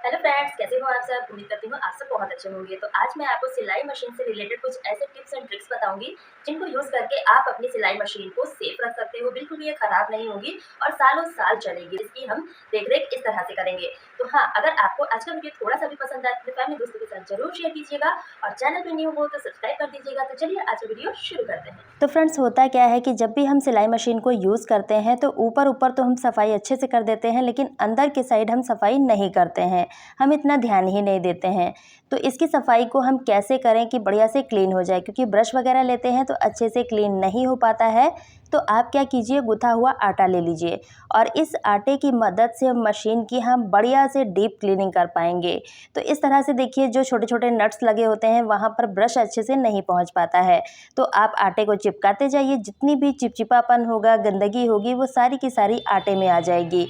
Hello friends, कैसे हो आप सब? उम्मीद करती हूँ आप सब बहुत अच्छे होंगे। तो आज मैं आपको सिलाई मशीन से रिलेटेड कुछ ऐसे टिप्स एंड ट्रिक्स बताऊंगी जिनको यूज करके आप अपनी सिलाई मशीन को सेफ रख सकते हो। बिल्कुल भी ये खराब नहीं होगी और सालों साल चलेगी। इसकी हम देख रेख इस तरह से करेंगे। तो हाँ, अगर आपको आज का वीडियो थोड़ा सा भी पसंद आए तो फैमिली दोस्तों के साथ जरूर शेयर कीजिएगा और चैनल पे न्यू हो तो सब्सक्राइब कर दीजिएगा। तो चलिए आज का वीडियो शुरू करते हैं। तो फ्रेंड्स, होता क्या है कि जब भी हम सिलाई मशीन को यूज़ करते हैं तो ऊपर ऊपर तो हम सफाई अच्छे से कर देते हैं, लेकिन अंदर की साइड हम सफाई नहीं करते हैं। हम इतना ध्यान ही नहीं देते हैं। तो इसकी सफाई को हम कैसे करें कि बढ़िया से क्लीन हो जाए, क्योंकि ब्रश वगैरह लेते हैं तो अच्छे से क्लीन नहीं हो पाता है। तो आप क्या कीजिए, गुथा हुआ आटा ले लीजिए और इस आटे की मदद से मशीन की हम बढ़िया से डीप क्लीनिंग कर पाएंगे। तो इस तरह से देखिए, जो छोटे छोटे नट्स लगे होते हैं वहाँ पर ब्रश अच्छे से नहीं पहुँच पाता है। तो आप आटे को चिपकाते जाइए, जितनी भी चिपचिपापन होगा, गंदगी होगी, वो सारी की सारी आटे में आ जाएगी।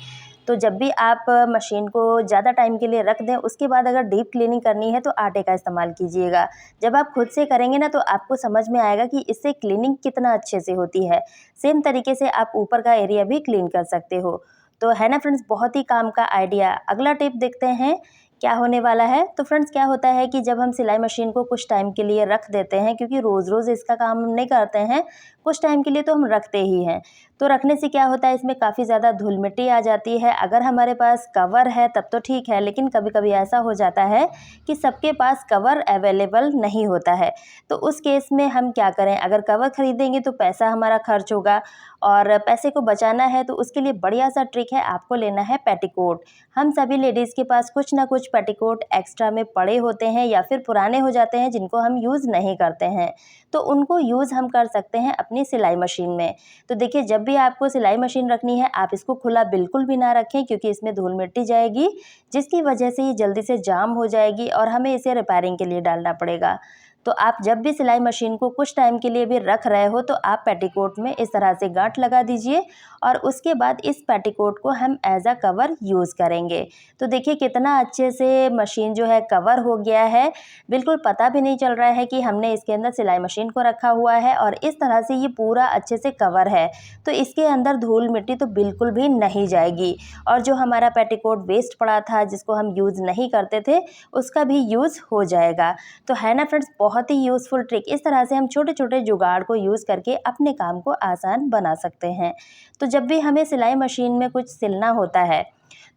तो जब भी आप मशीन को ज़्यादा टाइम के लिए रख दें, उसके बाद अगर डीप क्लीनिंग करनी है तो आटे का इस्तेमाल कीजिएगा। जब आप खुद से करेंगे ना तो आपको समझ में आएगा कि इससे क्लीनिंग कितना अच्छे से होती है। सेम तरीके से आप ऊपर का एरिया भी क्लीन कर सकते हो। तो है ना फ्रेंड्स, बहुत ही काम का आइडिया। अगला टिप देखते हैं क्या होने वाला है। तो फ्रेंड्स, क्या होता है कि जब हम सिलाई मशीन को कुछ टाइम के लिए रख देते हैं, क्योंकि रोज़ रोज़ इसका काम हम नहीं करते हैं, कुछ टाइम के लिए तो हम रखते ही हैं। तो रखने से क्या होता है, इसमें काफ़ी ज़्यादा धूल मिट्टी आ जाती है। अगर हमारे पास कवर है तब तो ठीक है, लेकिन कभी कभी ऐसा हो जाता है कि सबके पास कवर अवेलेबल नहीं होता है। तो उस केस में हम क्या करें, अगर कवर खरीदेंगे तो पैसा हमारा खर्च होगा और पैसे को बचाना है तो उसके लिए बढ़िया सा ट्रिक है, आपको लेना है पेटीकोट। हम सभी लेडीज़ के पास कुछ ना कुछ पेटीकोट एक्स्ट्रा में पड़े होते हैं या फिर पुराने हो जाते हैं जिनको हम यूज़ नहीं करते हैं। तो उनको यूज़ हम कर सकते हैं अपनी सिलाई मशीन में। तो देखिए, जब भी आपको सिलाई मशीन रखनी है, आप इसको खुला बिल्कुल भी ना रखें, क्योंकि इसमें धूल मिट्टी जाएगी, जिसकी वजह से ये जल्दी से जाम हो जाएगी और हमें इसे रिपेयरिंग के लिए डालना पड़ेगा। तो आप जब भी सिलाई मशीन को कुछ टाइम के लिए भी रख रहे हो तो आप पेटीकोट में इस तरह से गांठ लगा दीजिए और उसके बाद इस पेटीकोट को हम एज अ कवर यूज़ करेंगे। तो देखिए कितना अच्छे से मशीन जो है कवर हो गया है। बिल्कुल पता भी नहीं चल रहा है कि हमने इसके अंदर सिलाई मशीन को रखा हुआ है और इस तरह से ये पूरा अच्छे से कवर है। तो इसके अंदर धूल मिट्टी तो बिल्कुल भी नहीं जाएगी और जो हमारा पेटीकोट वेस्ट पड़ा था, जिसको हम यूज़ नहीं करते थे, उसका भी यूज़ हो जाएगा। तो है ना फ्रेंड्स, बहुत ही यूज़फुल ट्रिक। इस तरह से हम छोटे छोटे जुगाड़ को यूज़ करके अपने काम को आसान बना सकते हैं। तो जब भी हमें सिलाई मशीन में कुछ सिलना होता है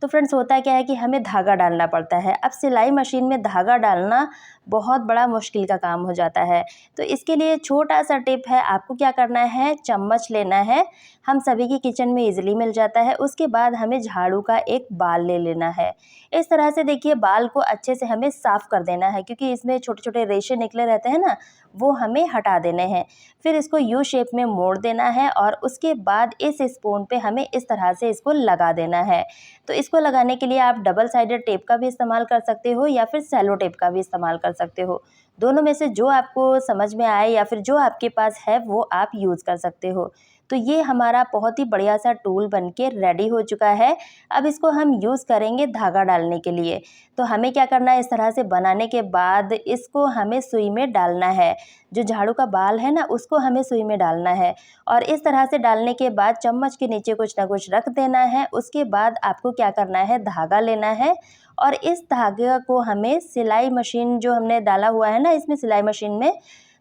तो फ्रेंड्स, होता क्या है कि हमें धागा डालना पड़ता है। अब सिलाई मशीन में धागा डालना बहुत बड़ा मुश्किल का काम हो जाता है। तो इसके लिए छोटा सा टिप है, आपको क्या करना है, चम्मच लेना है। हम सभी की किचन में इजीली मिल जाता है। उसके बाद हमें झाड़ू का एक बाल ले लेना है। इस तरह से देखिए, बाल को अच्छे से हमें साफ़ कर देना है, क्योंकि इसमें छोटे छोटे रेशे निकले रहते हैं ना, वो हमें हटा देने हैं। फिर इसको यू शेप में मोड़ देना है और उसके बाद इस स्पून पे हमें इस तरह से इसको लगा देना है। तो इसको लगाने के लिए आप डबल साइडेड टेप का भी इस्तेमाल कर सकते हो या फिर सेलो टेप का भी इस्तेमाल कर सकते हो। दोनों में से जो आपको समझ में आए या फिर जो आपके पास है वो आप यूज़ कर सकते हो। तो ये हमारा बहुत ही बढ़िया सा टूल बनके रेडी हो चुका है। अब इसको हम यूज़ करेंगे धागा डालने के लिए। तो हमें क्या करना है, इस तरह से बनाने के बाद इसको हमें सुई में डालना है। जो झाड़ू का बाल है ना, उसको हमें सुई में डालना है और इस तरह से डालने के बाद चम्मच के नीचे कुछ ना कुछ रख देना है। उसके बाद आपको क्या करना है, धागा लेना है और इस धागे को हमें सिलाई मशीन जो हमने डाला हुआ है ना, इसमें सिलाई मशीन में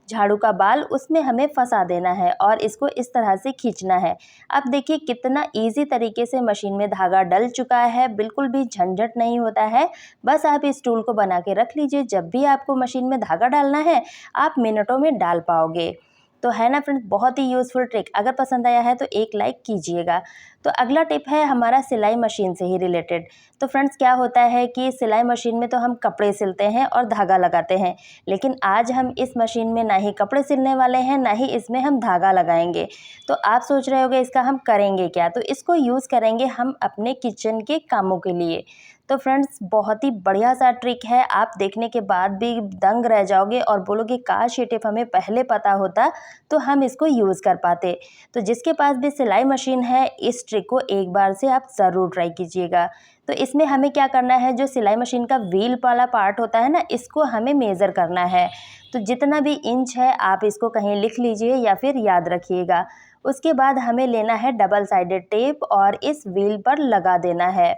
झाड़ू का बाल, उसमें हमें फंसा देना है और इसको इस तरह से खींचना है। अब देखिए कितना इजी तरीके से मशीन में धागा डल चुका है, बिल्कुल भी झंझट नहीं होता है। बस आप इस टूल को बना के रख लीजिए, जब भी आपको मशीन में धागा डालना है आप मिनटों में डाल पाओगे। तो है ना फ्रेंड्स, बहुत ही यूज़फुल ट्रिक। अगर पसंद आया है तो एक लाइक कीजिएगा। तो अगला टिप है हमारा सिलाई मशीन से ही रिलेटेड। तो फ्रेंड्स, क्या होता है कि सिलाई मशीन में तो हम कपड़े सिलते हैं और धागा लगाते हैं, लेकिन आज हम इस मशीन में ना ही कपड़े सिलने वाले हैं, ना ही इसमें हम धागा लगाएंगे। तो आप सोच रहे होंगे इसका हम करेंगे क्या? तो इसको यूज़ करेंगे हम अपने किचन के कामों के लिए। तो फ्रेंड्स, बहुत ही बढ़िया सा ट्रिक है, आप देखने के बाद भी दंग रह जाओगे और बोलोगे काश ये टिप हमें पहले पता होता तो हम इसको यूज़ कर पाते। तो जिसके पास भी सिलाई मशीन है, इस ट्रिक को एक बार से आप ज़रूर ट्राई कीजिएगा। तो इसमें हमें क्या करना है, जो सिलाई मशीन का व्हील वाला पार्ट होता है ना, इसको हमें मेज़र करना है। तो जितना भी इंच है आप इसको कहीं लिख लीजिए या फिर याद रखिएगा। उसके बाद हमें लेना है डबल साइडेड टेप और इस व्हील पर लगा देना है।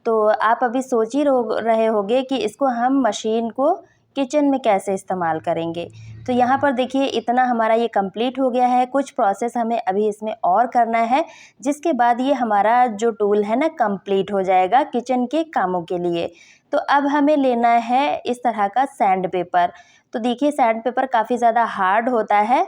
तो आप अभी सोच ही रहे होंगे कि इसको हम मशीन को किचन में कैसे इस्तेमाल करेंगे। तो यहाँ पर देखिए इतना हमारा ये कंप्लीट हो गया है। कुछ प्रोसेस हमें अभी इसमें और करना है, जिसके बाद ये हमारा जो टूल है ना कंप्लीट हो जाएगा किचन के कामों के लिए। तो अब हमें लेना है इस तरह का सैंड पेपर। तो देखिए सैंड पेपर काफ़ी ज़्यादा हार्ड होता है,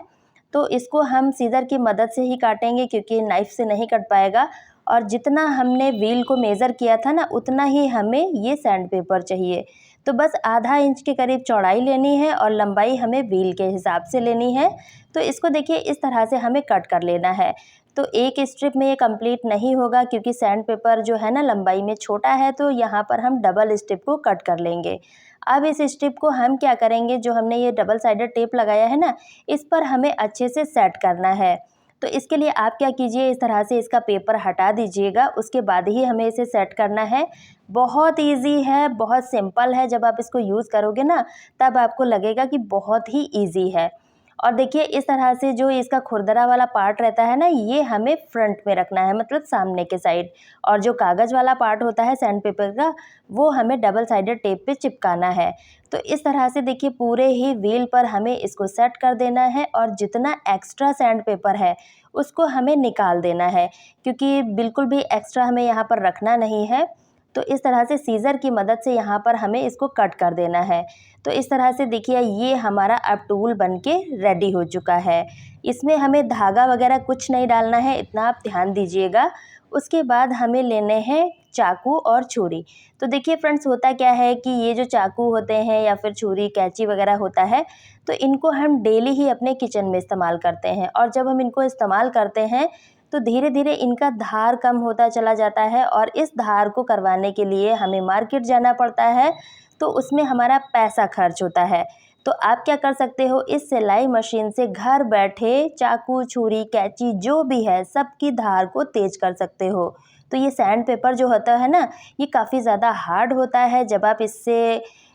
तो इसको हम सीज़र की मदद से ही काटेंगे क्योंकि नाइफ़ से नहीं कट पाएगा। और जितना हमने व्हील को मेज़र किया था ना, उतना ही हमें ये सैंड पेपर चाहिए। तो बस आधा इंच के करीब चौड़ाई लेनी है और लंबाई हमें व्हील के हिसाब से लेनी है। तो इसको देखिए इस तरह से हमें कट कर लेना है। तो एक स्ट्रिप में ये कंप्लीट नहीं होगा क्योंकि सैंड पेपर जो है ना लंबाई में छोटा है, तो यहाँ पर हम डबल स्ट्रिप को कट कर लेंगे। अब इस स्ट्रिप को हम क्या करेंगे, जो हमने ये डबल साइडेड टेप लगाया है ना, इस पर हमें अच्छे से सेट करना है। तो इसके लिए आप क्या कीजिए, इस तरह से इसका पेपर हटा दीजिएगा, उसके बाद ही हमें इसे सेट करना है। बहुत ईज़ी है, बहुत सिंपल है। जब आप इसको यूज़ करोगे ना, तब आपको लगेगा कि बहुत ही ईज़ी है। और देखिए इस तरह से जो इसका खुरदरा वाला पार्ट रहता है ना, ये हमें फ्रंट में रखना है, मतलब सामने के साइड। और जो कागज़ वाला पार्ट होता है सैंड पेपर का, वो हमें डबल साइडेड टेप पे चिपकाना है। तो इस तरह से देखिए पूरे ही व्हील पर हमें इसको सेट कर देना है और जितना एक्स्ट्रा सैंड पेपर है उसको हमें निकाल देना है, क्योंकि बिल्कुल भी एक्स्ट्रा हमें यहाँ पर रखना नहीं है। तो इस तरह से सीज़र की मदद से यहाँ पर हमें इसको कट कर देना है। तो इस तरह से देखिए ये हमारा अब टूल बनके रेडी हो चुका है। इसमें हमें धागा वगैरह कुछ नहीं डालना है, इतना आप ध्यान दीजिएगा। उसके बाद हमें लेने हैं चाकू और छुरी। तो देखिए फ्रेंड्स, होता क्या है कि ये जो चाकू होते हैं या फिर छुरी कैंची वगैरह होता है, तो इनको हम डेली ही अपने किचन में इस्तेमाल करते हैं। और जब हम इनको इस्तेमाल करते हैं तो धीरे धीरे इनका धार कम होता चला जाता है और इस धार को करवाने के लिए हमें मार्केट जाना पड़ता है, तो उसमें हमारा पैसा खर्च होता है। तो आप क्या कर सकते हो, इस सिलाई मशीन से घर बैठे चाकू छुरी कैंची जो भी है सबकी धार को तेज कर सकते हो। तो ये सैंड पेपर जो होता है ना, ये काफ़ी ज़्यादा हार्ड होता है। जब आप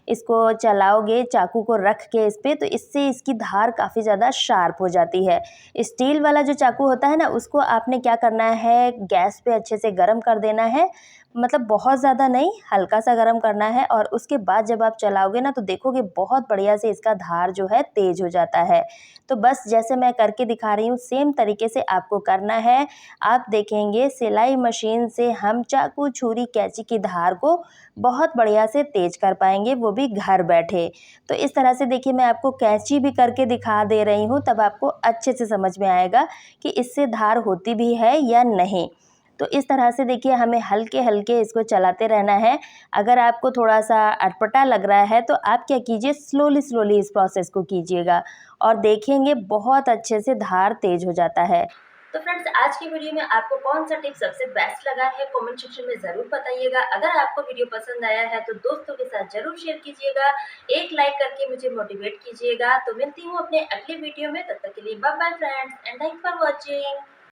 इसको चलाओगे चाकू को रख के इस पे, तो इससे इसकी धार काफ़ी ज़्यादा शार्प हो जाती है। स्टील वाला जो चाकू होता है ना, उसको आपने क्या करना है, गैस पे अच्छे से गरम कर देना है, मतलब बहुत ज़्यादा नहीं, हल्का सा गरम करना है। और उसके बाद जब आप चलाओगे ना, तो देखोगे बहुत बढ़िया से इसका धार जो है तेज हो जाता है। तो बस जैसे मैं करके दिखा रही हूँ सेम तरीके से आपको करना है। आप देखेंगे सिलाई मशीन से हम चाकू छुरी कैंची की धार को बहुत बढ़िया से तेज कर पाएंगे, वो भी घर बैठे। तो इस तरह से देखिए मैं आपको कैंची भी करके दिखा दे रही हूँ, तब आपको अच्छे से समझ में आएगा कि इससे धार होती भी है या नहीं। तो इस तरह से देखिए हमें हल्के हल्के इसको चलाते रहना है। अगर आपको थोड़ा सा अटपटा लग रहा है तो आप क्या कीजिए, स्लोली स्लोली इस प्रोसेस को कीजिएगा और देखेंगे बहुत अच्छे से धार तेज हो जाता है। तो फ्रेंड्स, आज की वीडियो में आपको कौन सा टिप सबसे बेस्ट लगा है, कमेंट सेक्शन में ज़रूर बताइएगा। अगर आपको वीडियो पसंद आया है तो दोस्तों के साथ ज़रूर शेयर कीजिएगा, एक लाइक करके मुझे मोटिवेट कीजिएगा। तो मिलती हूँ अपने अगले वीडियो में, तब तक के लिए bye bye friends and thanks for watching.